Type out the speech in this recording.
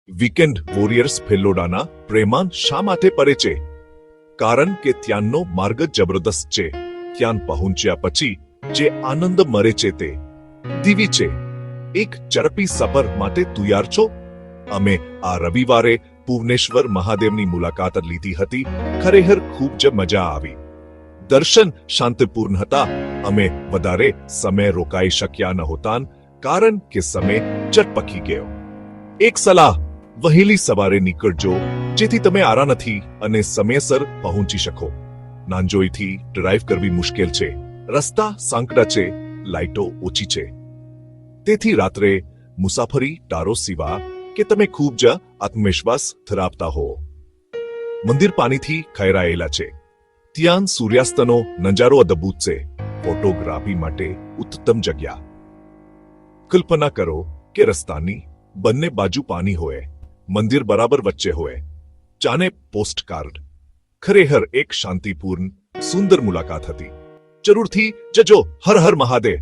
Weekend warriors ફેલોડાના પ્રેમાન શા માટે પડે છે? કારણ કે ત્યાંનો માર્ગ જબરદસ્ત છે. ત્યાં પહોંચ્યા પછી જે આનંદ મળે છે તે દિવ્ય છે. એક ઝડપી સફર માટે તૈયાર છો? અમે આ રવિવારે ભુવનેશ્વર મહાદેવની મુલાકાત લીધી હતી. ખરેખર ખૂબ જ મજા આવી. દર્શન શાંતિપૂર્ણ હતા. અમે વધારે સમય રોકાઈ શક્યા નહોતા કારણ કે સમય ચટપકી ગયો. એક સલાહ: વહેલી સવારે નીકળજો જેથી તમે આરામથી અને સમયસર પહોંચી શકો. નાનજોઈથી ડ્રાઈવ કરવી મુશ્કેલ છે. રસ્તા સાંકડા છે, લાઈટો ઓછી છે. તેથી રાત્રે મુસાફરી ટાળો સિવા કે તમે ખૂબ જ આત્મવિશ્વાસ ધરાવતા હો. મંદિર પાણીથી ઘેરાયેલા છે. ત્યાં સૂર્યાસ્તનો નજારો અદ્ભુત છે. ફોટોગ્રાફી માટે ઉત્તમ જગ્યા. કલ્પના કરો કે રસ્તાની બંને બાજુ પાણી હોય, મંદિર બરાબર વચ્ચે હોય. જાણે પોસ્ટકાર્ડ. ખરેખર એક શાંતિપૂર્ણ સુંદર મુલાકાત હતી. જરૂરથી જજો. હર હર મહાદેવ.